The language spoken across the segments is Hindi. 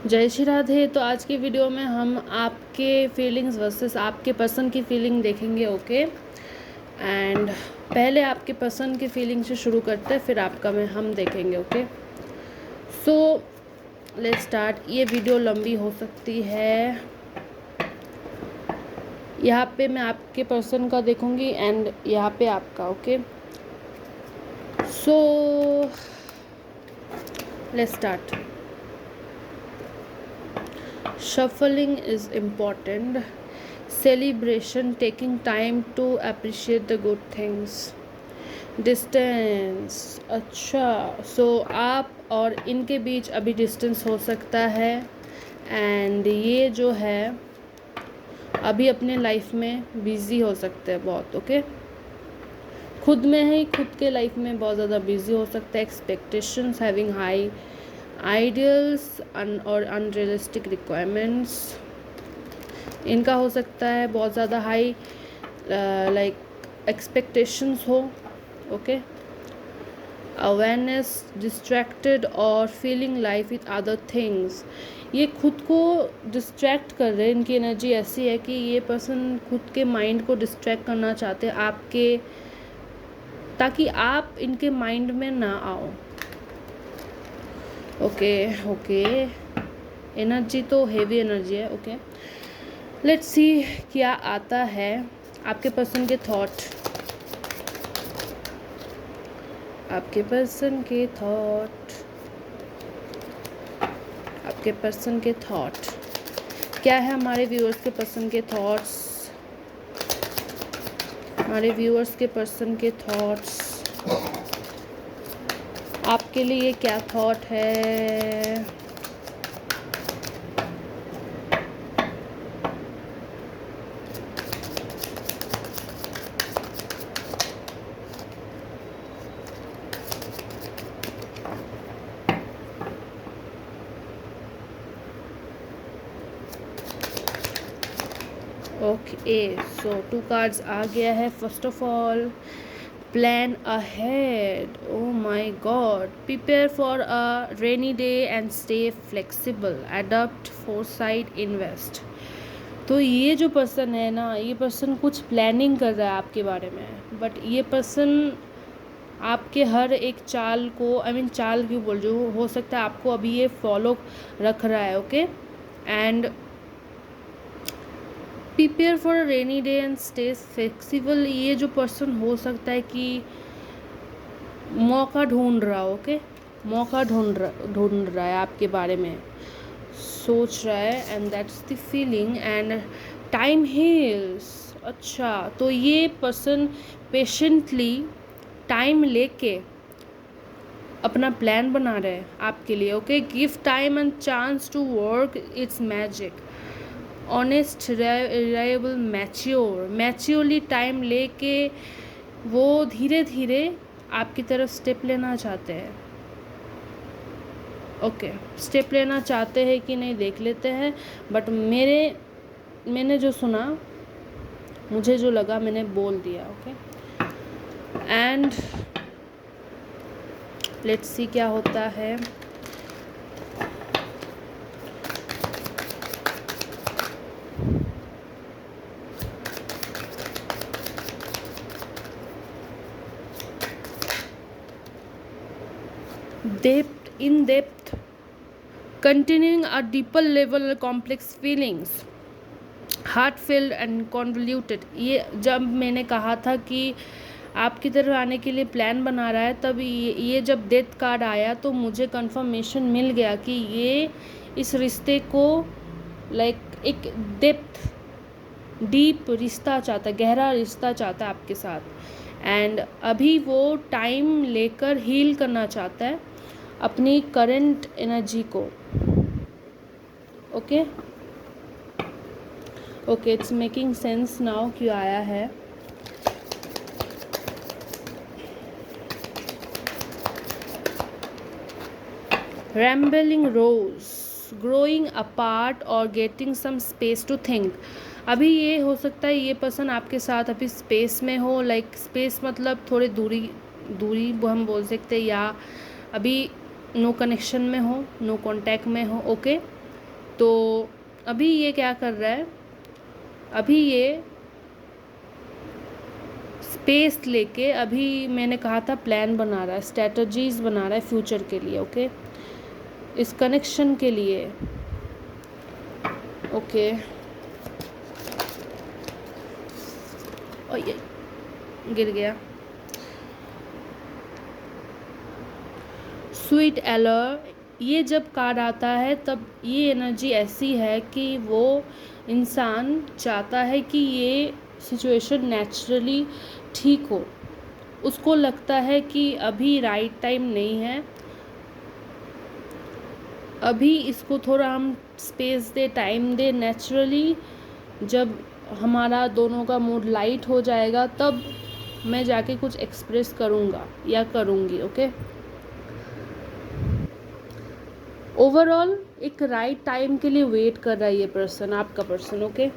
जय श्री राधे। तो आज की वीडियो में हम आपके फीलिंग्स वर्सेस आपके पर्सन की फीलिंग देखेंगे। ओके एंड पहले आपके पर्सन की फीलिंग से शुरू करते हैं, फिर आपका में हम देखेंगे। Okay so let's start. ये वीडियो लंबी हो सकती है। यहाँ पे मैं आपके पर्सन का देखूंगी एंड यहाँ पे आपका। Okay so let's start. Shuffling is important. Celebration, taking time to appreciate the good things. Distance, अच्छा सो आप और इनके बीच अभी डिस्टेंस हो सकता है एंड ये जो है अभी अपने लाइफ में बिज़ी हो सकते हैं बहुत। ओके खुद में ही खुद के लाइफ में बहुत ज़्यादा बिज़ी हो सकता है। एक्सपेक्टेशंस, हैविंग हाई आइडियल्स और अनरियलिस्टिक रिक्वायरमेंट्स इनका हो सकता है। बहुत ज़्यादा हाई लाइक एक्सपेक्टेशंस हो। ओके अवेयरनेस, डिस्ट्रैक्टेड और feeling life with other things. ये खुद को डिस्ट्रैक्ट कर रहे हैं। इनकी एनर्जी ऐसी है कि ये पर्सन खुद के माइंड को डिस्ट्रैक्ट करना चाहते हैं आपके, ताकि आप इनके माइंड में ना आओ। ओके एनर्जी तो हेवी एनर्जी है। ओके लेट्स सी क्या आता है आपके पर्सन के थॉट। आपके पर्सन के थॉट, आपके पर्सन के थॉट क्या है? हमारे व्यूअर्स के पर्सन के थॉट्स, हमारे व्यूअर्स के पर्सन के थॉट्स आपके लिए क्या थॉट है? ओके सो 2 कार्ड्स आ गया है। First of all plan ahead. Oh my god, prepare for a rainy day and stay flexible, adapt, foresight, invest. तो ये जो पर्सन है ना, ये पर्सन कुछ प्लानिंग कर रहा है आपके बारे में, बट ये पर्सन आपके हर एक चाल को चाल क्यों बोल जो हो सकता है आपको अभी ये फॉलो रख रहा है। Okay and prepare for a rainy day and stay flexible. ये जो पर्सन हो सकता है कि मौका ढूंढ रहा हो। ओके मौका ढूंढ रहा है आपके बारे में, सोच रहा है and that's the feeling and time heals. अच्छा तो ये पर्सन पेशेंटली टाइम लेके अपना प्लान बना रहे हैं आपके लिए। Okay give time and chance to work its magic. Honest, reliable, maturely time लेके वो धीरे धीरे आपकी तरफ स्टेप लेना चाहते हैं। ओके स्टेप लेना चाहते हैं कि नहीं देख लेते हैं, बट मैंने जो सुना, मुझे जो लगा मैंने बोल दिया। ओके एंड लेट्स सी क्या होता है। in depth, continuing a deeper level complex feelings, heartfelt and convoluted। ये जब मैंने कहा था कि आपकी तरफ आने के लिए प्लान बना रहा है, तब ये जब डेथ कार्ड आया तो मुझे कंफर्मेशन मिल गया कि ये इस रिश्ते को लाइक एक डेप्थ डीप रिश्ता चाहता है, गहरा रिश्ता चाहता है आपके साथ एंड अभी वो टाइम लेकर हील करना चाहता है अपनी करंट एनर्जी को। Okay it's making sense now क्यों आया है। रैम्बलिंग रोज, ग्रोइंग अपार्ट और getting some space to think. अभी ये हो सकता है ये पर्सन आपके साथ अभी स्पेस में हो, लाइक स्पेस मतलब थोड़ी दूरी वो हम बोल सकते हैं, या अभी नो कनेक्शन में हो, नो कांटेक्ट में हो। ओके तो अभी ये क्या कर रहा है, अभी ये स्पेस लेके, अभी मैंने कहा था प्लान बना रहा है, स्ट्रेटजीज बना रहा है फ्यूचर के लिए, ओके, इस कनेक्शन के लिए, ओके। और ये गिर गया। स्वीट एलर, ये जब कार्ड आता है तब ये एनर्जी ऐसी है कि वो इंसान चाहता है कि ये सिचुएशन नेचुरली ठीक हो। उसको लगता है कि अभी राइट टाइम नहीं है, अभी इसको थोड़ा हम स्पेस दे, टाइम दे। नेचुरली जब हमारा दोनों का मूड लाइट हो जाएगा तब मैं जाके कुछ एक्सप्रेस करूँगा या करूँगी, ओके। ओवरऑल एक राइट टाइम के लिए वेट कर रहा है ये पर्सन, आपका पर्सन, ओके।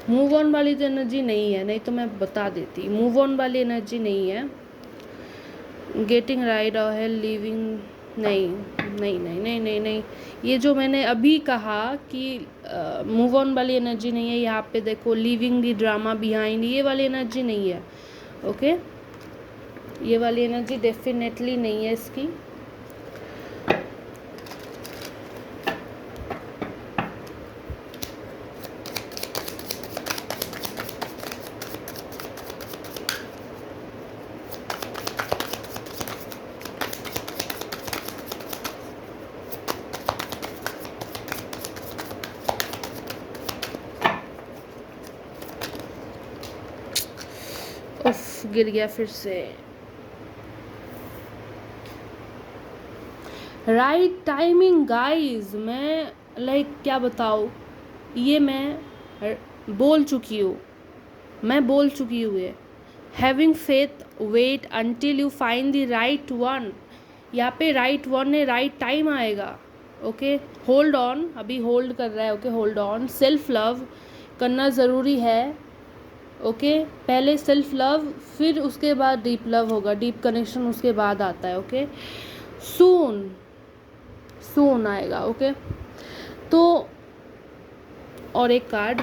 मूव ऑन वाली तो एनर्जी नहीं है, नहीं तो मैं बता देती। मूव ऑन वाली एनर्जी नहीं है। गेटिंग राइट और है लिविंग, नहीं नहीं नहीं नहीं नहीं नहीं, ये जो मैंने अभी कहा कि मूव ऑन वाली एनर्जी नहीं है। यहाँ पे देखो, लिविंग दी ड्रामा बिहाइंड, ये वाली एनर्जी नहीं है, ओके। ये वाली एनर्जी डेफिनेटली नहीं है इसकी। उफ, गिर गया फिर से। राइट टाइमिंग गाइस, मैं क्या बताऊँ, ये मैं बोल चुकी हूँ, ये having faith, wait until you find the right one. यहाँ पे राइट वन है, राइट टाइम आएगा, ओके। होल्ड ऑन, अभी होल्ड कर रहा है, okay, hold on. Self love करना ज़रूरी है, ओके। पहले सेल्फ लव, फिर उसके बाद डीप लव होगा, डीप कनेक्शन उसके बाद आता है, ओके। सून सून आएगा, ओके। तो और एक कार्ड,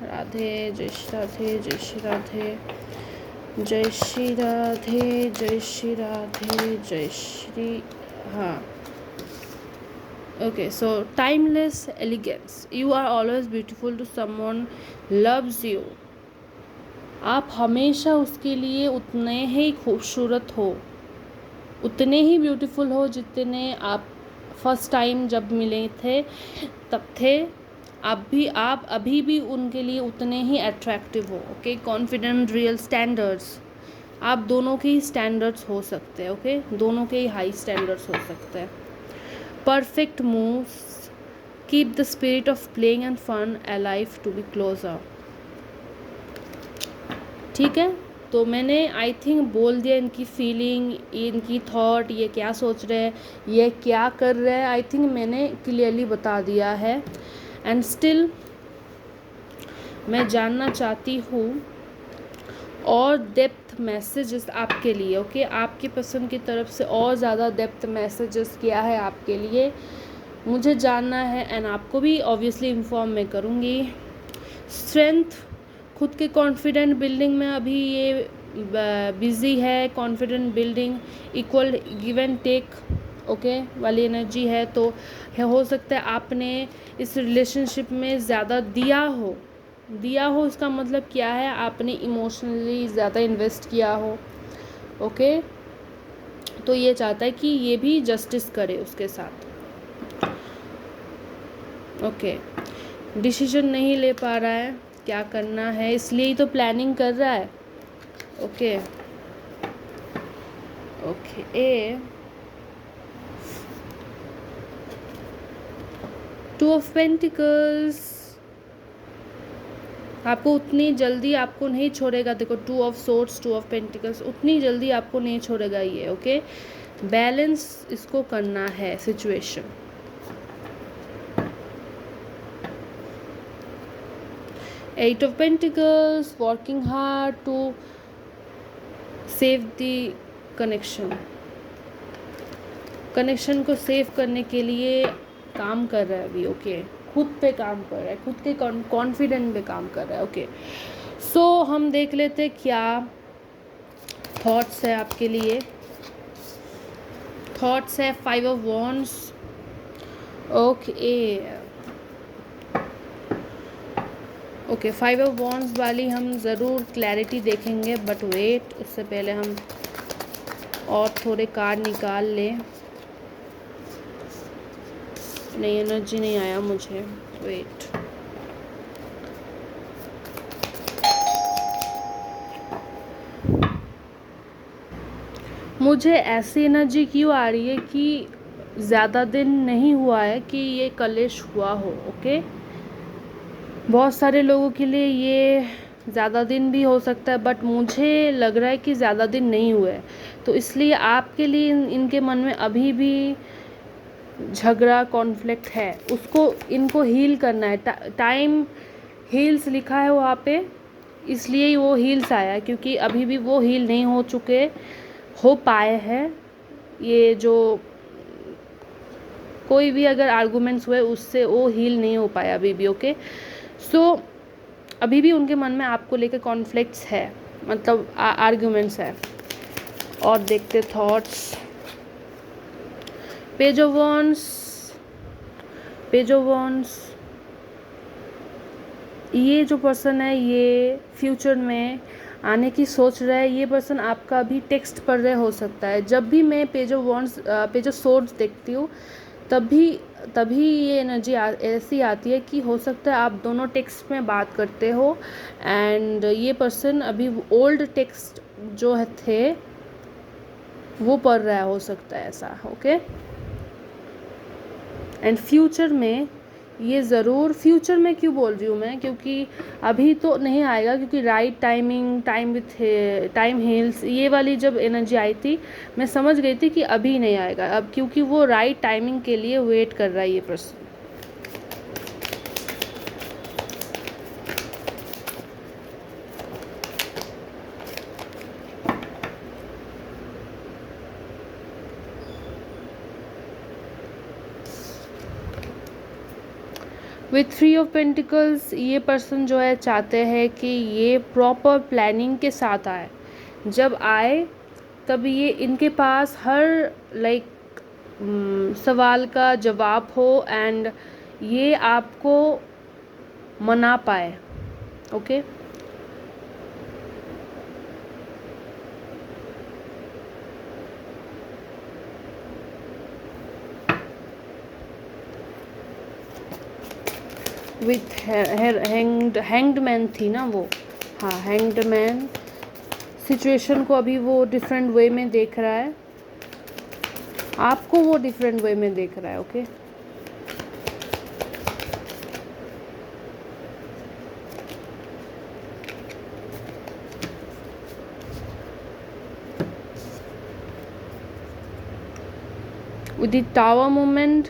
राधे, जय श्री राधे, जय श्री राधे, जय श्री राधे, जय श्री राधे, जय श्री, हाँ, okay, so timeless elegance, you are always beautiful to someone loves you। आप हमेशा उसके लिए उतने ही खूबसूरत हो, उतने ही ब्यूटीफुल हो जितने आप फर्स्ट टाइम जब मिले थे तब थे। आप अभी भी उनके लिए उतने ही अट्रैक्टिव हो, ओके। कॉन्फिडेंट, रियल स्टैंडर्ड्स, आप दोनों के ही स्टैंडर्ड्स हो सकते हैं, ओके, दोनों के ही हाई स्टैंडर्ड्स हो सकते हैं। Perfect moves, keep the spirit of playing and fun alive to be closer. ठीक है, तो मैंने आई थिंक बोल दिया इनकी फीलिंग, इनकी थॉट, ये क्या सोच रहे हैं, ये क्या कर रहे हैं, आई थिंक मैंने क्लियरली बता दिया है। एंड स्टिल मैं जानना चाहती हूँ और डेप्थ मैसेजेस आपके लिए, ओके। आपकी पसंद की तरफ से और ज़्यादा डेप्थ मैसेजेस क्या है आपके लिए, मुझे जानना है। एंड आपको भी ऑब्वियसली इन्फॉर्म मैं करूँगी। स्ट्रेंथ, खुद के कॉन्फिडेंट बिल्डिंग में अभी ये बिज़ी है। Confident building, equal give and take, okay, वाली एनर्जी है। तो हो सकता है आपने इस रिलेशनशिप में ज़्यादा दिया हो, इसका मतलब क्या है, आपने इमोशनली ज़्यादा इन्वेस्ट किया हो, ओके। तो ये चाहता है कि ये भी जस्टिस करे उसके साथ, ओके। डिसीजन नहीं ले पा रहा है क्या करना है, इसलिए ही तो प्लानिंग कर रहा है, ओके। टू ऑफ पेंटिकल्स, आपको उतनी जल्दी आपको नहीं छोड़ेगा। देखो, two of swords, two of pentacles, उतनी जल्दी आपको नहीं छोड़ेगा ये, ओके। बैलेंस इसको करना है situation, Eight of Pentacles, working hard to save the connection. Connection को सेव करने के लिए काम कर रहा है अभी, ओके खुद पे काम कर रहा है, खुद के कॉन्फिडेंट पे काम कर रहा है, ओके सो हम देख लेते क्या थॉट्स है आपके लिए। थॉट्स है 5 of wands, okay 5 of wands वाली हम ज़रूर क्लैरिटी देखेंगे, बट वेट उससे पहले हम और थोड़े कार्ड निकाल लें। नहीं, एनर्जी नहीं आया मुझे, वेट मुझे ऐसी एनर्जी क्यों आ रही है कि ज़्यादा दिन नहीं हुआ है कि ये कलेश हुआ हो, ओके बहुत सारे लोगों के लिए ये ज़्यादा दिन भी हो सकता है, बट मुझे लग रहा है कि ज़्यादा दिन नहीं हुए हैं, तो इसलिए आपके लिए इनके मन में अभी भी झगड़ा कॉन्फ्लिक्ट है, उसको इनको हील करना है। टाइम हील्स लिखा है वहाँ पे, इसलिए वो हील्स आया, क्योंकि अभी भी वो हील नहीं हो पाए हैं। ये जो कोई भी अगर आर्गूमेंट्स हुए उससे वो हील नहीं हो पाया अभी भी, ओके सो अभी भी उनके मन में आपको लेकर कॉन्फ्लिक्ट्स है, मतलब आर्गूमेंट्स है। और देखते थॉट्स, पेज ऑफ वॉन्ड्स, ये जो पर्सन है ये फ्यूचर में आने की सोच रहा है। ये पर्सन आपका भी टेक्स्ट पढ़ रहे हो सकता है। जब भी मैं पेज ऑफ सोर्ड्स देखती हूँ तभी ये एनर्जी ऐसी आती है कि हो सकता है आप दोनों टेक्स्ट में बात करते हो, एंड ये पर्सन अभी ओल्ड टेक्स्ट जो थे वो पढ़ रहा है, हो सकता है ऐसा, ओके एंड फ्यूचर में ये ज़रूर, फ्यूचर में क्यों बोल रही हूँ मैं, क्योंकि अभी तो नहीं आएगा, क्योंकि राइट टाइमिंग, टाइम हील्स, ये वाली जब एनर्जी आई थी मैं समझ गई थी कि अभी नहीं आएगा, अब क्योंकि वो राइट टाइमिंग के लिए वेट कर रहा है ये पर्सन। विथ 3 ऑफ पेंटिकल्स, ये पर्सन जो है चाहते हैं कि ये प्रॉपर प्लानिंग के साथ आए, जब आए तब ये इनके पास हर सवाल का जवाब हो, एंड ये आपको मना पाए, ओके विथ हैंग्ड मैन थी ना वो, हाँ हैंग्ड मैन सिचुएशन को अभी वो डिफरेंट वे में देख रहा है, आपको वो डिफरेंट वे में देख रहा है, okay with the tower movement,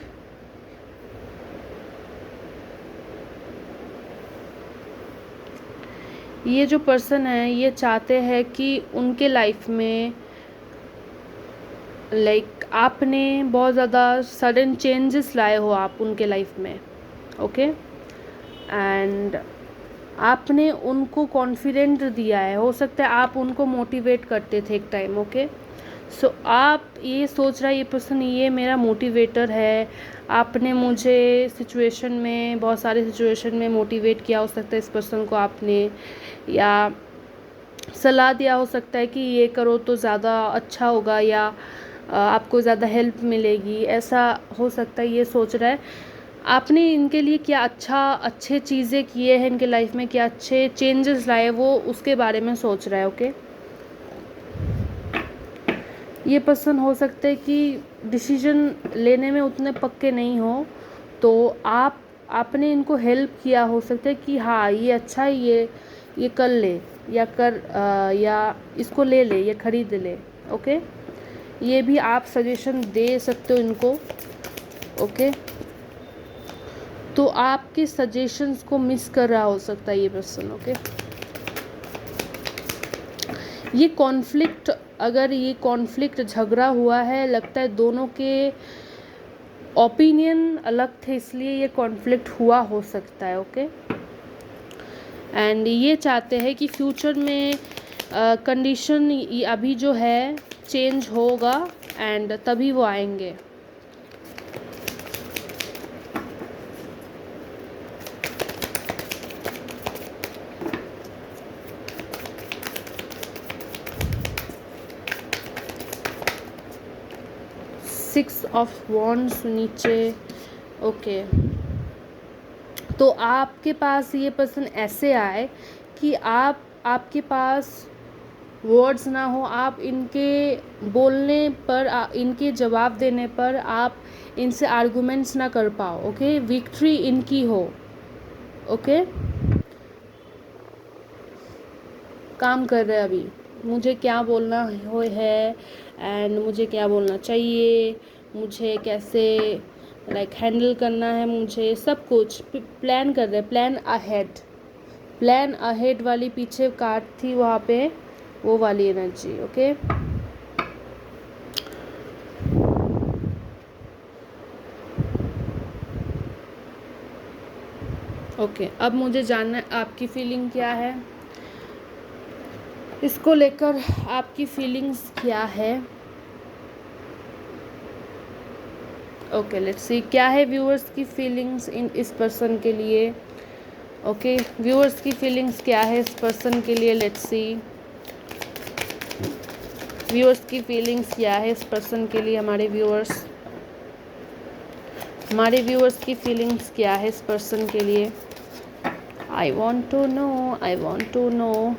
ये जो पर्सन है ये चाहते हैं कि उनके लाइफ में आपने बहुत ज़्यादा सडन चेंजेस लाए हो आप उनके लाइफ में, ओके एंड आपने उनको कॉन्फिडेंट दिया है, हो सकता है आप उनको मोटिवेट करते थे एक टाइम, ओके सो आप ये सोच रहा है ये पर्सन ये मेरा मोटिवेटर है, आपने मुझे सिचुएशन में, बहुत सारे सिचुएशन में मोटिवेट किया, हो सकता है इस पर्सन को आपने या सलाह दिया, हो सकता है कि ये करो तो ज़्यादा अच्छा होगा, या आपको ज़्यादा हेल्प मिलेगी, ऐसा हो सकता है ये सोच रहा है। आपने इनके लिए क्या अच्छे चीज़ें किए हैं इनके लाइफ में, क्या अच्छे चेंजेस लाए, वो उसके बारे में सोच रहा है, ओके ये पर्सन हो सकता है कि डिसीजन लेने में उतने पक्के नहीं हो, तो आपने इनको हेल्प किया, हो सकता है कि हाँ ये अच्छा है, ये कर ले, या इसको ले ले, ये खरीद ले, ओके ये भी आप सजेशन दे सकते हो इनको, ओके तो आपके सजेशंस को मिस कर रहा हो सकता है ये पर्सन। ओके, ये कॉन्फ्लिक्ट, अगर ये कॉन्फ्लिक्ट झगड़ा हुआ है, लगता है दोनों के ओपिनियन अलग थे, इसलिए ये कॉन्फ्लिक्ट हुआ हो सकता है। ओके, एंड ये चाहते हैं कि फ्यूचर में कंडीशन अभी जो है चेंज होगा एंड तभी वो आएंगे। सिक्स ऑफ वॉन्ड्स नीचे। ओके, तो आपके पास ये पर्सन ऐसे आए कि आपके पास वर्ड्स ना हो, आप इनके बोलने पर इनके जवाब देने पर आप इनसे आर्गुमेंट्स ना कर पाओ। ओके, विक्ट्री इनकी हो। ओके, काम कर रहे हैं अभी, मुझे क्या बोलना हो है एंड मुझे क्या बोलना चाहिए, मुझे कैसे लाइक हैंडल करना है, मुझे सब कुछ प्लान कर रहे हैं। प्लान अहेड वाली पीछे कार्ड थी वहाँ पे, वो वाली एनर्जी। ओके, ओके, अब मुझे जानना है आपकी फीलिंग क्या है, इसको लेकर आपकी फीलिंग्स क्या है। ओके, लेट्स सी क्या है व्यूअर्स की फीलिंग्स इन इस पर्सन के लिए। ओके, व्यूअर्स की फीलिंग्स क्या है इस पर्सन के लिए। लेट्स सी व्यूअर्स की फीलिंग्स क्या है इस पर्सन के लिए। हमारे व्यूअर्स की फीलिंग्स क्या है इस पर्सन के लिए। I want to know.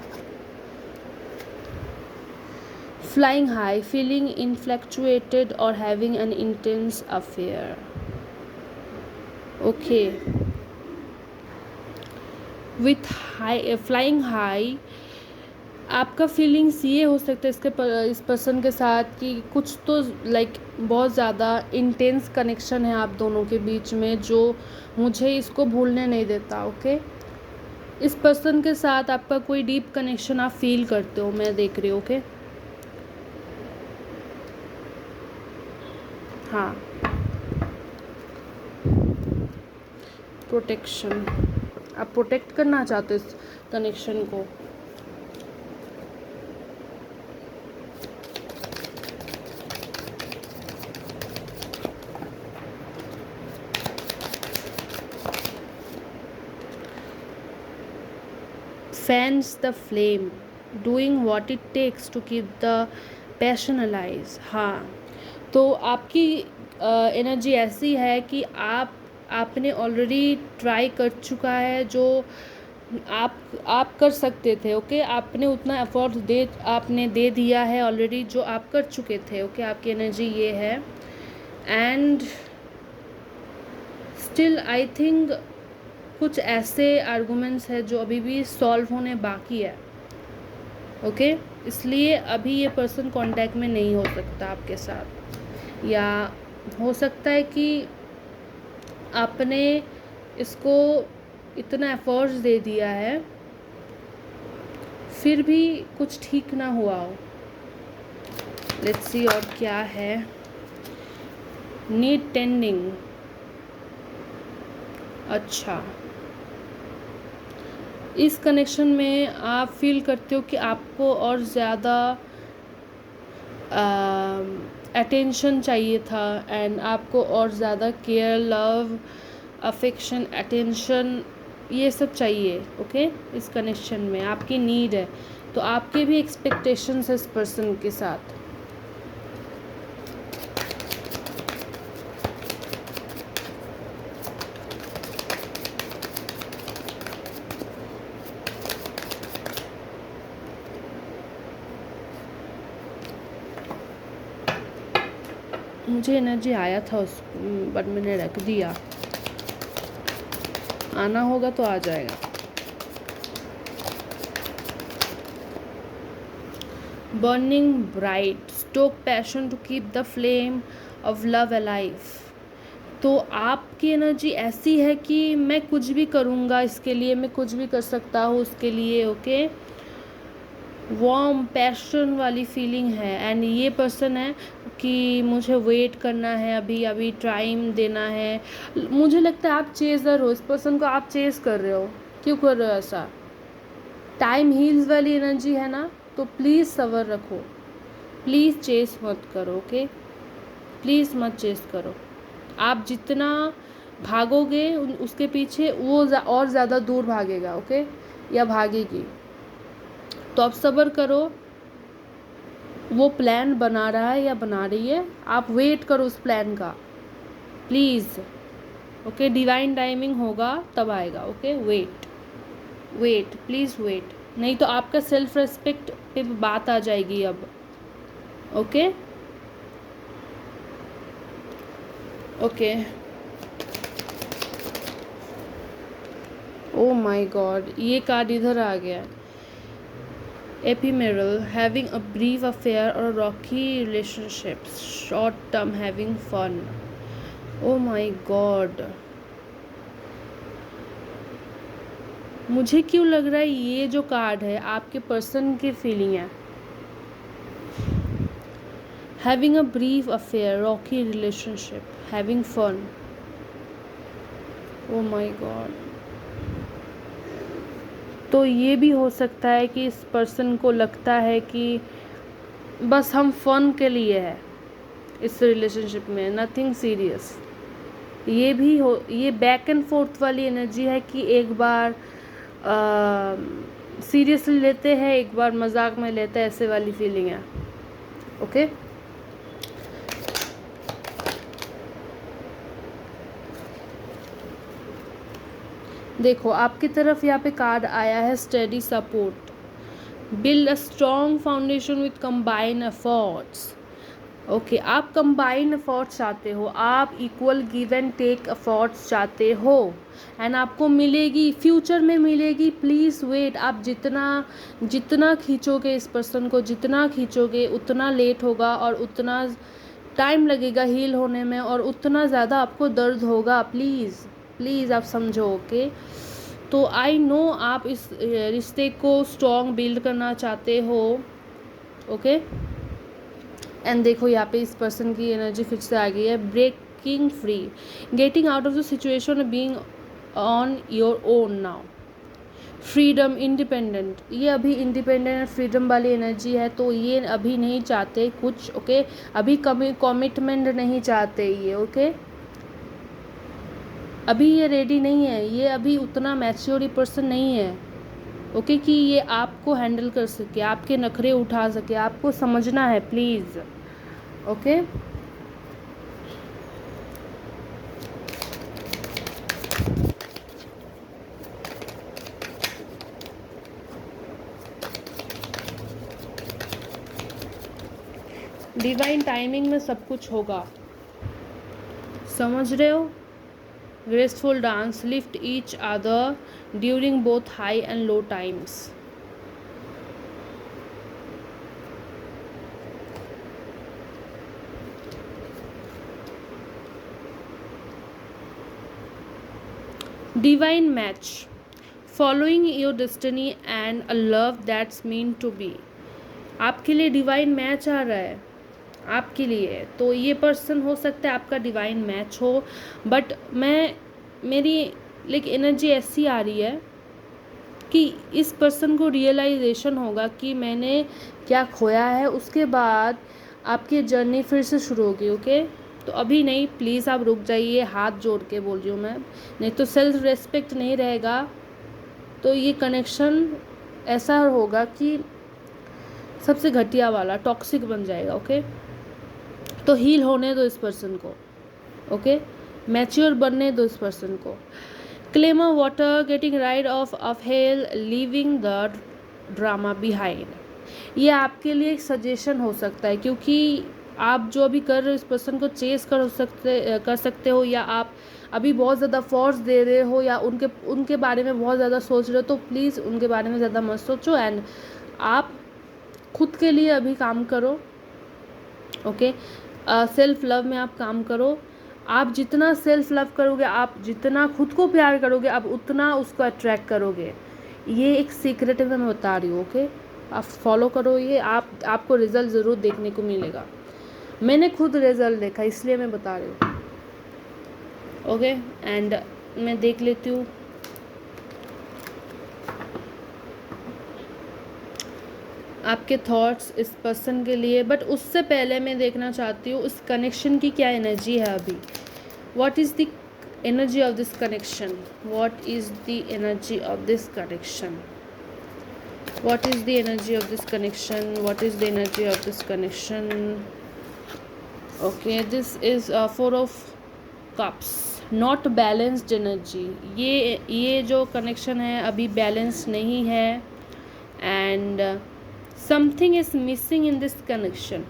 Flying high, feeling infatuated or having an intense affair. Okay, with flying high, आपका फीलिंग्स ये हो सकता है इस पर्सन के साथ कि कुछ तो लाइक बहुत ज़्यादा इंटेंस कनेक्शन है आप दोनों के बीच में, जो मुझे इसको भूलने नहीं देता। ओके, इस पर्सन के साथ आपका कोई डीप कनेक्शन आप फील करते हो, मैं देख रही हूँ। ओके, हाँ, प्रोटेक्शन, आप प्रोटेक्ट करना चाहते हो इस कनेक्शन को। Fans the flame, doing what it takes to keep the passion alive. हाँ, तो आपकी एनर्जी ऐसी है कि आपने ऑलरेडी ट्राई कर चुका है जो आप कर सकते थे। ओके, आपने उतना एफर्ट आपने दे दिया है ऑलरेडी जो आप कर चुके थे। ओके, आपकी एनर्जी ये है एंड स्टिल आई थिंक कुछ ऐसे आर्गुमेंट्स है जो अभी भी सॉल्व होने बाकी है। ओके, इसलिए अभी ये पर्सन कांटेक्ट में नहीं हो सकता आपके साथ, या हो सकता है कि आपने इसको इतना एफर्ट्स दे दिया है फिर भी कुछ ठीक ना हुआ हो। लेट्स सी और क्या है। नीड टेंडिंग, अच्छा, इस कनेक्शन में आप फील करते हो कि आपको और ज़्यादा अटेंशन चाहिए था एंड आपको और ज़्यादा केयर, लव, अफेक्शन, अटेंशन, ये सब चाहिए। ओके, इस कनेक्शन में आपकी नीड है, तो आपके भी एक्सपेक्टेशंस है इस पर्सन के साथ। मुझे एनर्जी आया था उस बट मैंने रख दिया, आना होगा तो आ जाएगा। Burning bright, stoke passion to keep the flame of love alive. तो आपकी एनर्जी ऐसी है कि मैं कुछ भी करूँगा इसके लिए, मैं कुछ भी कर सकता हूँ उसके लिए, ओके। वार्म पैशन वाली फीलिंग है। एंड ये पर्सन है कि मुझे वेट करना है, अभी अभी टाइम देना है। मुझे लगता है आप चेज़र हो, इस पर्सन को आप चेज़ कर रहे हो। क्यों कर रहे हो ऐसा? टाइम हील्स वाली एनर्जी है ना, तो प्लीज़ सब्र रखो, प्लीज़ चेस मत करो, ओके। प्लीज़ मत चेस करो। आप जितना भागोगे उसके पीछे वो और ज़्यादा दूर भागेगा, ओके, या भागेगी। तो आप सब्र करो, वो प्लान बना रहा है या बना रही है, आप वेट करो उस प्लान का, प्लीज़, ओके। डिवाइन टाइमिंग होगा तब आएगा, okay. Wait wait, please wait, नहीं तो आपका सेल्फ रेस्पेक्ट पे बात आ जाएगी अब, okay okay. Oh my god, ये कार्ड इधर आ गया। Ephemeral, having a brief affair और rocky relationship, short term having fun. Oh my god, मुझे क्यों लग रहा है ये जो कार्ड है आपके पर्सन की फीलिंग है। Having a brief affair, rocky relationship, having fun. Oh my god, तो ये भी हो सकता है कि इस पर्सन को लगता है कि बस हम फन के लिए है इस रिलेशनशिप में, नथिंग सीरियस। ये भी हो, ये बैक एंड फोर्थ वाली एनर्जी है कि एक बार सीरियसली लेते हैं, एक बार मजाक में लेते हैं, ऐसे वाली फीलिंग है, ओके। देखो आपकी तरफ यहाँ पे कार्ड आया है study support, build a strong foundation with combine efforts, okay. आप कंबाइन एफर्ट्स चाहते हो, आप equal give and take efforts चाहते हो, एंड आपको मिलेगी, फ्यूचर में मिलेगी। प्लीज़ वेट, आप जितना जितना खींचोगे इस पर्सन को, जितना खींचोगे उतना लेट होगा और उतना टाइम लगेगा हील होने में और उतना ज़्यादा आपको दर्द होगा। प्लीज़ प्लीज़ आप समझो, ओके। तो आई नो आप इस रिश्ते को स्ट्रॉन्ग बिल्ड करना चाहते हो, ओके। एंड देखो यहाँ पे इस पर्सन की एनर्जी फिर से आ गई है, breaking free, getting out of the situation, being on your own now, freedom, independent. ये अभी इंडिपेंडेंट फ्रीडम वाली एनर्जी है, तो ये अभी नहीं चाहते कुछ, ओके। अभी कमिटमेंट नहीं चाहते ये, ओके। अभी ये रेडी नहीं है, ये अभी उतना मैच्योर पर्सन नहीं है, ओके, कि ये आपको हैंडल कर सके, आपके नखरे उठा सके। आपको समझना है प्लीज़, ओके। डिवाइन टाइमिंग में सब कुछ होगा, समझ रहे हो। Graceful dance, lift each other during both high and low times. Divine match, following your destiny and a love that's mean to be. आपके लिए डिवाइन मैच आ रहा है, आपके लिए। तो ये पर्सन हो सकता है आपका डिवाइन मैच हो, बट मेरी एनर्जी ऐसी आ रही है कि इस पर्सन को रियलाइजेशन होगा कि मैंने क्या खोया है, उसके बाद आपकी जर्नी फिर से शुरू होगी, ओके। तो अभी नहीं, प्लीज़ आप रुक जाइए, हाथ जोड़ के बोल रही हूँ मैं, नहीं तो सेल्फ रेस्पेक्ट नहीं रहेगा, तो ये कनेक्शन ऐसा होगा कि सबसे घटिया वाला टॉक्सिक बन जाएगा, ओके। तो हील होने दो इस पर्सन को, ओके। मैच्योर बनने दो इस पर्सन को। Claim a water, getting ride of hell, leaving the drama behind. ये आपके लिए एक सजेशन हो सकता है, क्योंकि आप जो अभी कर रहे हो इस पर्सन को चेस कर सकते हो, या आप अभी बहुत ज़्यादा फोर्स दे रहे हो, या उनके बारे में बहुत ज़्यादा सोच रहे हो। तो प्लीज़ उनके बारे में ज़्यादा मत सोचो, एंड आप खुद के लिए अभी काम करो, ओके। सेल्फ लव में आप काम करो, आप जितना सेल्फ लव करोगे, आप जितना खुद को प्यार करोगे, आप उतना उसको अट्रैक्ट करोगे। ये एक सीक्रेट है, मैं बता रही हूँ। ओके, आप फॉलो करो ये, आपको रिजल्ट ज़रूर देखने को मिलेगा। मैंने खुद रिजल्ट देखा, इसलिए मैं बता रही हूँ। ओके, एंड मैं देख लेती हूँ आपके थॉट्स इस पर्सन के लिए, बट उससे पहले मैं देखना चाहती हूँ उस कनेक्शन की क्या एनर्जी है अभी। What is the energy of this connection? What is the energy of this connection? What is the energy of this connection? What is the energy of this connection? Okay, this is four of cups, not balanced energy. ये जो connection है अभी balance नहीं है, and something is missing in this connection.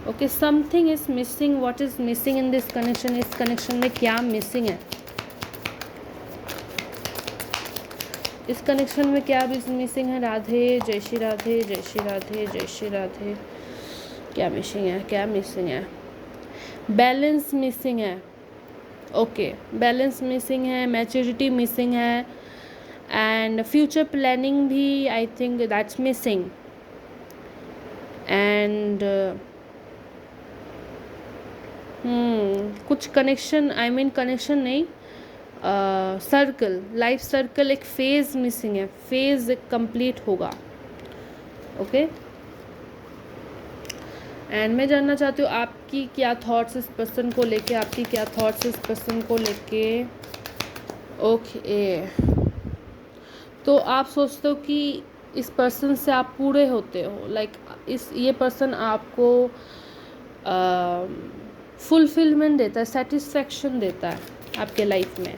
Okay, something is missing. What is missing in this connection? इस connection में क्या missing है? इस कनेक्शन में क्या मिसिंग है? राधे, जय श्री राधे, जय श्री राधे, जय श्री राधे। क्या मिसिंग है? क्या मिसिंग है? बैलेंस मिसिंग है। ओके, बैलेंस मिसिंग है, मैच्योरिटी मिसिंग है, एंड फ्यूचर प्लानिंग भी I think that's missing. And कुछ कनेक्शन, आई मीन कनेक्शन नहीं, सर्कल, लाइफ सर्कल, एक फेज़ मिसिंग है, फेज़ कंप्लीट होगा। ओके, एंड मैं जानना चाहती हूँ आपकी क्या थॉट्स इस पर्सन को लेके, आपकी क्या थॉट्स इस पर्सन को लेके। ओके, तो आप सोचते हो कि इस पर्सन से आप पूरे होते हो, लाइक ये पर्सन आपको फुलफिलमेंट देता है, सेटिस्फैक्शन देता है आपके लाइफ में।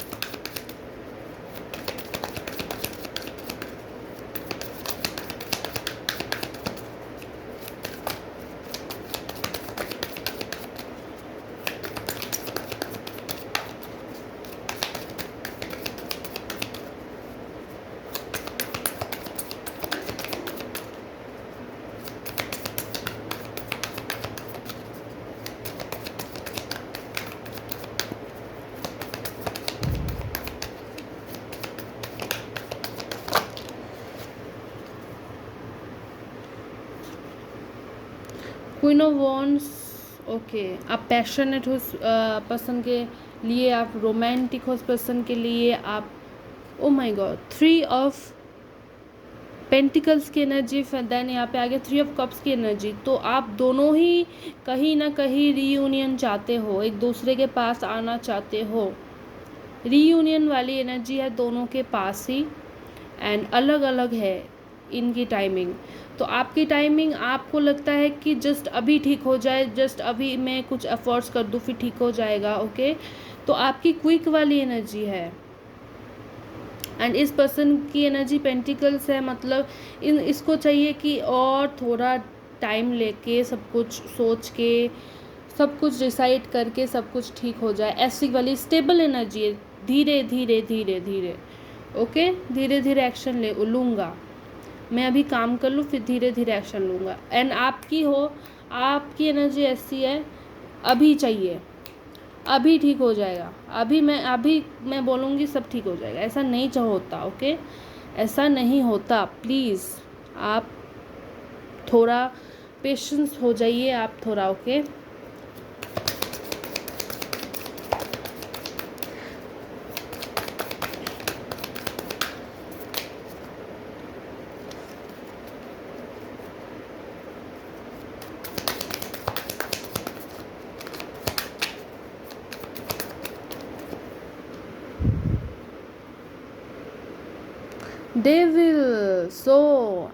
क्वीन ऑफ वॉन्ड्स, ओके, आप पैशनेट हो उस पर्सन के लिए, आप रोमांटिक हो उस पर्सन के लिए, आप ओ माय गॉड, 3 ऑफ पेंटिकल्स की एनर्जी, देन यहाँ पे आ गया 3 ऑफ कप्स की एनर्जी। तो आप दोनों ही कहीं ना कहीं रीयूनियन चाहते हो, एक दूसरे के पास आना चाहते हो। रीयूनियन वाली एनर्जी है दोनों के पास ही, एंड अलग अलग है इनकी टाइमिंग। तो आपकी टाइमिंग, आपको लगता है कि जस्ट अभी ठीक हो जाए, जस्ट अभी मैं कुछ एफर्ट्स कर दूँ फिर ठीक हो जाएगा। ओके, तो आपकी क्विक वाली एनर्जी है, एंड इस पर्सन की एनर्जी पेंटिकल्स है, मतलब इसको चाहिए कि और थोड़ा टाइम लेके, सब कुछ सोच के, सब कुछ डिसाइड करके सब कुछ ठीक हो जाए। ऐसी वाली स्टेबल एनर्जी है, धीरे धीरे धीरे धीरे। ओके, धीरे धीरे एक्शन लूँगा मैं, अभी काम कर लूँ फिर धीरे धीरे एक्शन लूँगा। एंड आपकी एनर्जी ऐसी है, अभी चाहिए, अभी ठीक हो जाएगा, अभी मैं बोलूँगी सब ठीक हो जाएगा। ऐसा नहीं होता। ओके, ऐसा नहीं होता। प्लीज़ आप थोड़ा पेशेंस हो जाइए, आप थोड़ा। ओके, डेविल, सो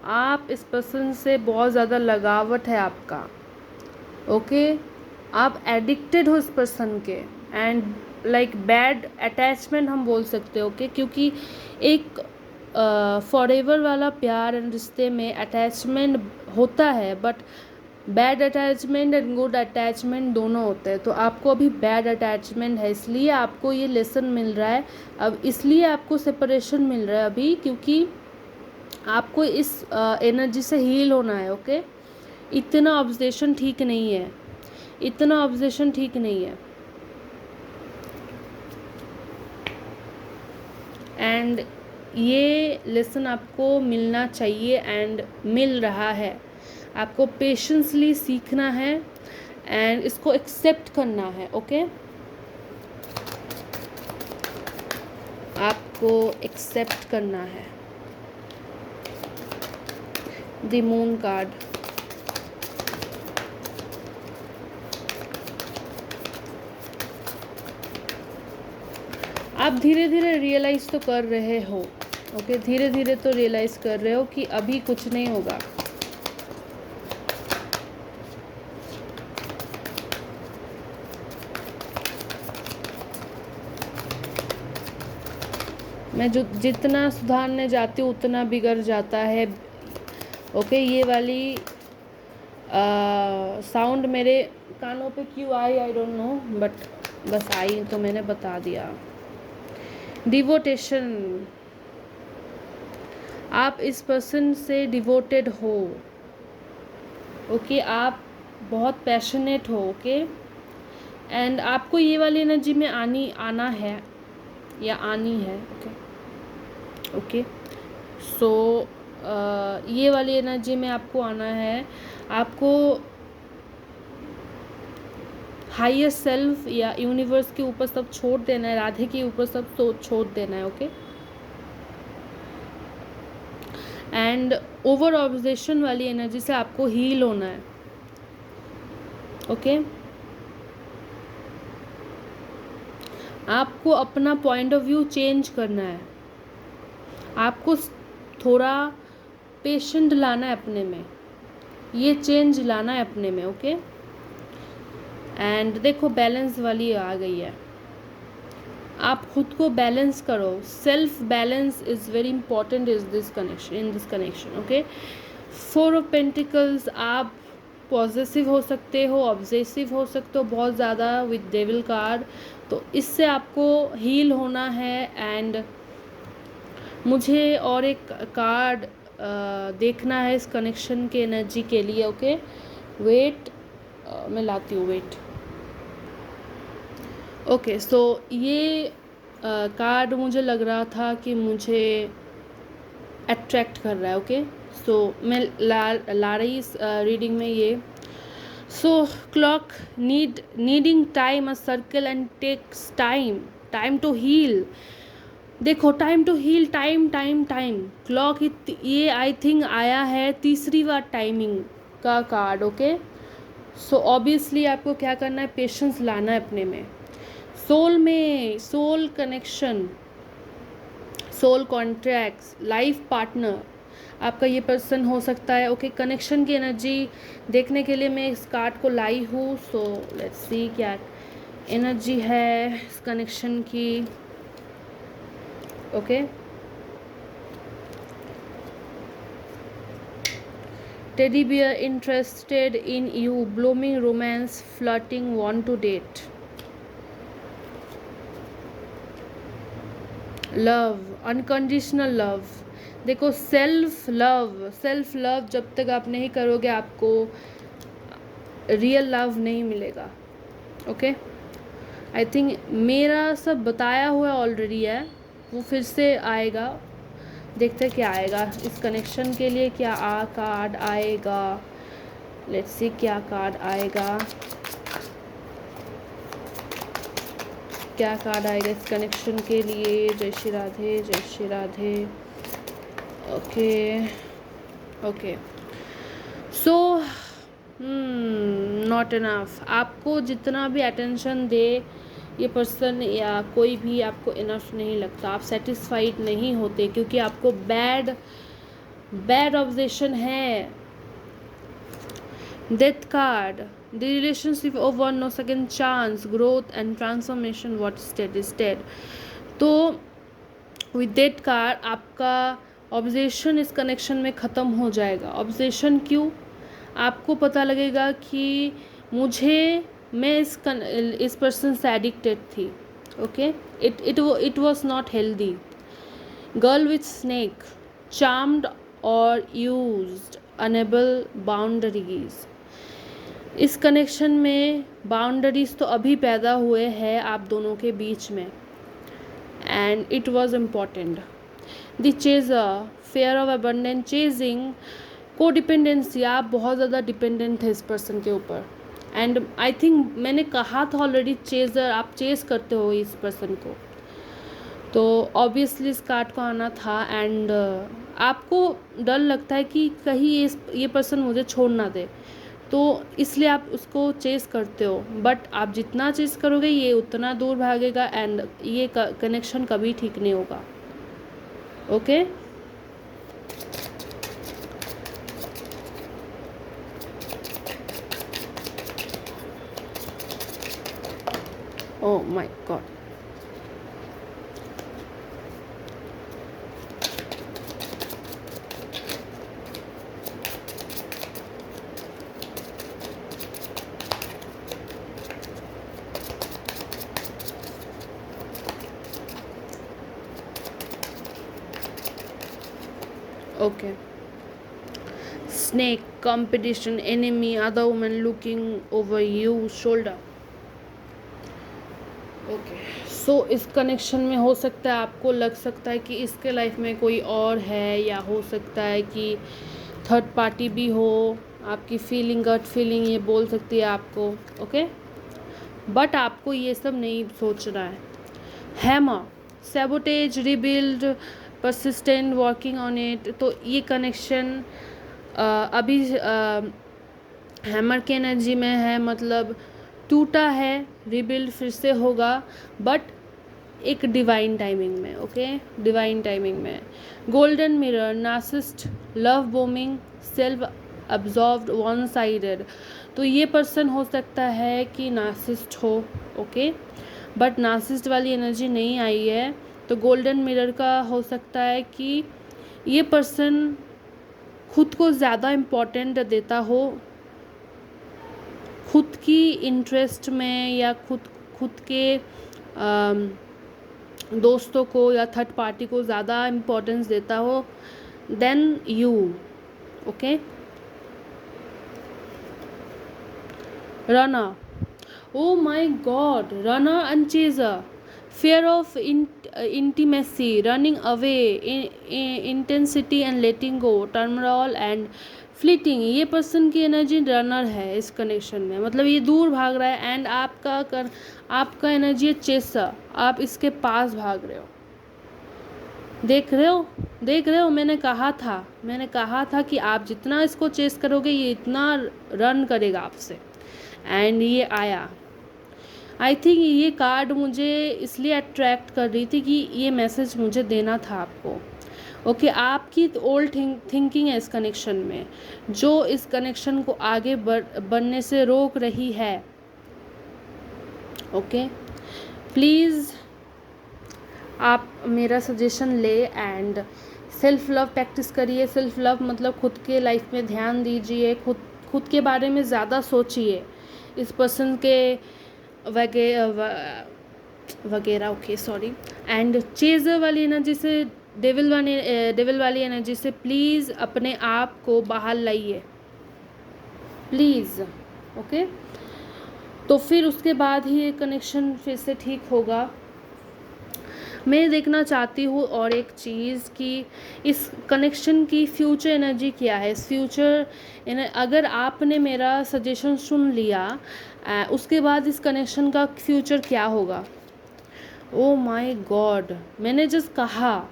आप इस पर्सन से बहुत ज़्यादा लगावट है आपका। ओके, आप एडिक्टेड हो इस पर्सन के, एंड लाइक बैड अटैचमेंट हम बोल सकते हो। ओके, क्योंकि एक फॉरएवर वाला प्यार एंड रिश्ते में अटैचमेंट होता है, but bad attachment and good attachment दोनों होते हैं। तो आपको अभी बैड अटैचमेंट है, इसलिए आपको ये लेसन मिल रहा है अब, इसलिए आपको सेपरेशन मिल रहा है अभी, क्योंकि आपको इस एनर्जी से हील होना है। ओके, इतना ऑब्सेशन ठीक नहीं है, इतना ऑब्सेशन ठीक नहीं है। एंड ये लेसन आपको मिलना चाहिए एंड मिल रहा है। आपको पेशेंसली सीखना है एंड इसको एक्सेप्ट करना है। ओके, आपको एक्सेप्ट करना है। द मून कार्ड, आप धीरे धीरे रियलाइज़ तो कर रहे हो। ओके, धीरे धीरे तो रियलाइज़ कर रहे हो कि अभी कुछ नहीं होगा। मैं जो जितना सुधारने जाती हूँ उतना बिगड़ जाता है। ओके, ये वाली साउंड मेरे कानों पे क्यों आई आई डोंट नो, बट बस आई तो मैंने बता दिया। डिवोटेशन, आप इस पर्सन से डिवोटेड हो। ओके, आप बहुत पैशनेट हो। ओके, एंड आपको ये वाली एनर्जी में आना है या आनी है। ओके ओके, सो ये वाली एनर्जी में आपको आना है। आपको हायर सेल्फ या यूनिवर्स के ऊपर सब छोड़ देना है, राधे के ऊपर सब तो छोड़ देना है। ओके, एंड ओवर ऑब्जेक्शन वाली एनर्जी से आपको हील होना है। ओके, आपको अपना पॉइंट ऑफ व्यू चेंज करना है। आपको थोड़ा पेशेंट लाना है अपने में, ये चेंज लाना है अपने में। ओके, एंड देखो बैलेंस वाली आ गई है। आप खुद को बैलेंस करो। Self balance is very important in this connection. Okay, 4 of pentacles, आप पॉजेसिव हो सकते हो, ऑब्सेसिव हो सकते हो बहुत ज़्यादा विद डेविल कार्ड, तो इससे आपको हील होना है। एंड मुझे और एक कार्ड देखना है इस कनेक्शन के एनर्जी के लिए। ओके, वेट, मैं लाती हूँ, वेट। ओके, सो ये कार्ड मुझे लग रहा था कि मुझे अट्रैक्ट कर रहा है। ओके, सो मैं ला रही इस रीडिंग में ये। So clock needing time, a circle and takes time to heal. देखो, time to heal, time clock, ये आई थिंक आया है तीसरी बार टाइमिंग का कार्ड। ओके, सो ऑब्वियसली आपको क्या करना है, पेशेंस लाना है अपने में। सोल में, soul connection, soul contracts, life partner आपका ये पर्सन हो सकता है। ओके, कनेक्शन की एनर्जी देखने के लिए मैं इस कार्ड को लाई हूँ। सो लेट्स सी क्या एनर्जी है इस कनेक्शन की। Okay, teddy bear interested in you, blooming romance, flirting, want to date, love, unconditional love. देखो, सेल्फ लव जब तक आप नहीं करोगे आपको रियल लव नहीं मिलेगा। ओके, आई थिंक मेरा सब बताया हुआ ऑलरेडी है, वो फिर से आएगा। देखते क्या आएगा इस कनेक्शन के लिए, क्या कार्ड आएगा। लेट्स सी क्या कार्ड आएगा, क्या कार्ड आएगा इस कनेक्शन के लिए। जय श्री राधे, जय Shri Radhe. Okay okay, so not enough. आपको जितना भी अटेंशन दे ये पर्सन या कोई भी, आपको इनफ नहीं लगता। आप सेटिस्फाइड नहीं होते क्योंकि आपको बैड ऑब्जेक्शन है। Death card, the relationship over, no second chance, growth and transformation, what state is dead. तो विद डेथ कार्ड आपका ऑब्जेक्शन इस कनेक्शन में ख़त्म हो जाएगा। ऑब्जेक्शन क्यों? आपको पता लगेगा कि मैं इस पर्सन से एडिक्टेड थी। Okay, it was not healthy. Girl with snake, charmed और यूज्ड, अनेबल बाउंड्रीज। इस कनेक्शन में बाउंड्रीज तो अभी पैदा हुए हैं आप दोनों के बीच में, and it was important. The chaser, fear of abundant chasing, codependency, आप बहुत ज़्यादा डिपेंडेंट है इस पर्सन के ऊपर. एंड आई थिंक मैंने कहा था ऑलरेडी, चेजर, आप चेस करते हो इस पर्सन को, तो ऑब्वियसली इस कार्ड को आना था. एंड आपको डर लगता है कि कहीं ये पर्सन मुझे छोड़ ना दे, तो इसलिए आप उसको चेस करते हो. बट आप जितना चेस करोगे ये उतना दूर भागेगा एंड ये कनेक्शन कभी ठीक नहीं होगा. Okay Oh my God. Okay. Snake, competition, enemy, other woman looking over you shoulder. Okay so इस कनेक्शन में हो सकता है आपको लग सकता है कि इसके लाइफ में कोई और है, या हो सकता है कि थर्ड पार्टी भी हो. आपकी फीलिंग, गट फीलिंग ये बोल सकती है आपको. ओके बट आपको ये सब नहीं सोचना है. Hammer, sabotage, rebuild, persistent, working on it. तो ये कनेक्शन अभी हैमर की एनर्जी में है, मतलब टूटा है, रिबिल्ड फिर से होगा, बट एक डिवाइन टाइमिंग में. ओके डिवाइन टाइमिंग में. Golden mirror, narcissist, love bombing, self absorbed, one sided. तो ये पर्सन हो सकता है कि नार्सिसिस्ट हो. ओके बट नार्सिसिस्ट वाली एनर्जी नहीं आई है. तो गोल्डन मिरर का हो सकता है कि ये पर्सन खुद को ज़्यादा इम्पोर्टेंट देता हो, खुद की इंटरेस्ट में, या खुद के दोस्तों को या थर्ड पार्टी को ज़्यादा इम्पोर्टेंस देता हो than you. Okay runner, oh my god, runner and chaser, fear of intimacy, running away, intensity and letting go, turmoil and fleeting. ये पर्सन की एनर्जी रनर है इस कनेक्शन में, मतलब ये दूर भाग रहा है. एंड आपका एनर्जी है चेसर, आप इसके पास भाग रहे हो. देख रहे हो मैंने कहा था कि आप जितना इसको चेस करोगे ये इतना रन करेगा आपसे. एंड ये आया. आई थिंक ये कार्ड मुझे इसलिए अट्रैक्ट कर रही थी कि ये मैसेज मुझे देना था आपको. ओके आपकी ओल्ड थिंकिंग है इस कनेक्शन में, जो इस कनेक्शन को आगे बढ़ने से रोक रही है. ओके प्लीज़ आप मेरा सजेशन ले एंड सेल्फ लव प्रैक्टिस करिए. सेल्फ लव मतलब खुद के लाइफ में ध्यान दीजिए, खुद के बारे में ज़्यादा सोचिए. इस पर्सन के वगैरह. Okay sorry. एंड चेजर वाली एनर्जी से, डेविल वाली एनर्जी से प्लीज़ अपने आप को बाहर लाइए प्लीज़. ओके तो फिर उसके बाद ही ये कनेक्शन फिर से ठीक होगा. मैं देखना चाहती हूँ और एक चीज़ कि इस कनेक्शन की फ्यूचर एनर्जी क्या है. इस फ्यूचर अगर आपने मेरा सजेशन सुन लिया, उसके बाद इस कनेक्शन का फ्यूचर क्या होगा. ओ माय गॉड, मैंने जस्ट कहा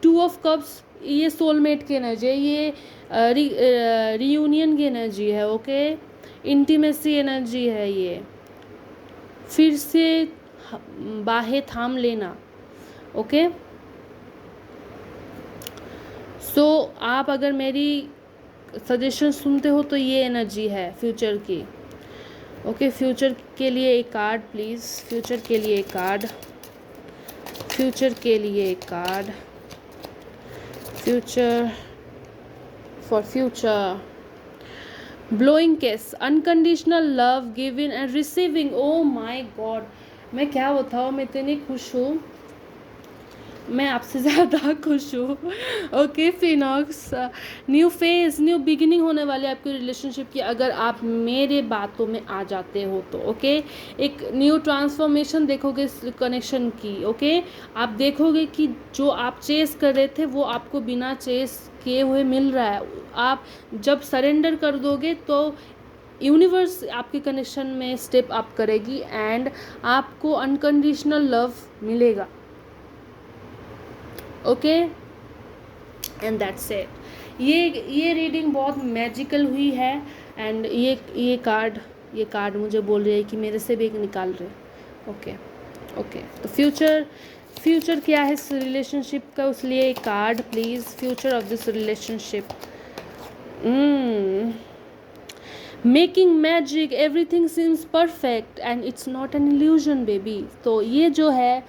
2 ऑफ कप्स, ये सोलमेट की एनर्जी है, ये रीयूनियन की एनर्जी है. ओके इंटीमेसी एनर्जी है. ये फिर से बाहें थाम लेना. ओके सो आप अगर मेरी सजेशन सुनते हो तो ये एनर्जी है फ्यूचर की. ओके फ्यूचर के लिए एक कार्ड प्लीज़. फ्यूचर के लिए एक कार्ड. फ्यूचर के लिए एक card. Future for future. Blowing kiss, unconditional love, giving and receiving. Oh my god, मैं क्या बताऊँ, मैं इतनी खुश हूँ. मैं आपसे ज़्यादा खुश हूँ। Okay phoenix, new phase, new beginning होने वाली है आपकी रिलेशनशिप की, अगर आप मेरे बातों में आ जाते हो तो। ओके, एक न्यू ट्रांसफॉर्मेशन देखोगे इस कनेक्शन की। ओके, आप देखोगे कि जो आप चेस कर रहे थे वो आपको बिना चेस किए हुए मिल रहा है। आप जब सरेंडर कर दोगे तो यूनिवर्स आपके कनेक्शन में स्टेप अप करेगी एंड आपको अनकंडीशनल लव मिलेगा। Okay, and that's it. ये रीडिंग बहुत मैजिकल हुई है एंड ये कार्ड मुझे बोल रही है कि मेरे से भी एक निकाल रहे। ओके ओके, तो फ्यूचर क्या है इस रिलेशनशिप का, उसलिए एक card please, future of this relationship. Making magic, everything seems perfect and it's not an illusion baby. तो ये जो है,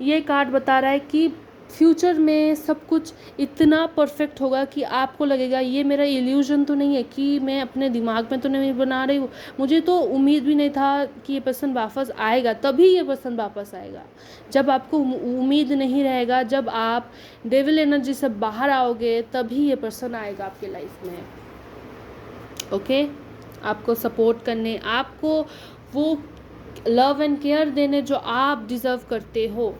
ये कार्ड बता रहा है कि फ्यूचर में सब कुछ इतना परफेक्ट होगा कि आपको लगेगा ये मेरा इल्यूजन तो नहीं है, कि मैं अपने दिमाग में तो नहीं बना रही हूँ, मुझे तो उम्मीद भी नहीं था कि ये पर्सन वापस आएगा। तभी ये पर्सन वापस आएगा जब आपको उम्मीद नहीं रहेगा, जब आप डेविल एनर्जी से बाहर आओगे, तभी ये पर्सन आएगा आपके लाइफ में। ओके, आपको सपोर्ट करने, आपको वो लव एंड केयर देने जो आप डिज़र्व करते हो।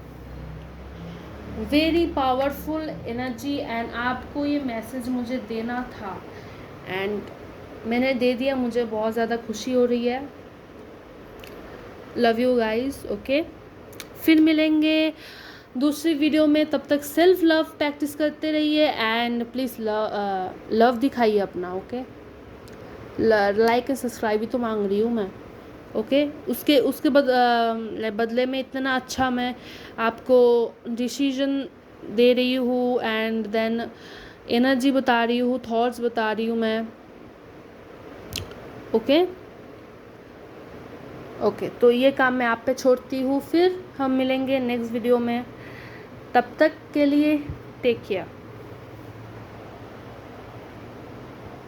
वेरी पावरफुल एनर्जी एंड आपको ये मैसेज मुझे देना था एंड मैंने दे दिया, मुझे बहुत ज़्यादा खुशी हो रही है। Love you guys. ओके, फिर मिलेंगे दूसरी वीडियो में, तब तक सेल्फ लव प्रैक्टिस करते रहिए एंड प्लीज़ लव दिखाइए अपना। ओके, लाइक एंड सब्सक्राइब भी तो मांग रही हूँ मैं। ओके, उसके बदले में इतना अच्छा मैं आपको डिसीजन दे रही हूँ एंड देन एनर्जी बता रही हूँ, थॉट्स बता रही हूँ मैं। ओके ओके, तो ये काम मैं आप पे छोड़ती हूँ, फिर हम मिलेंगे नेक्स्ट वीडियो में। तब तक के लिए टेक केयर।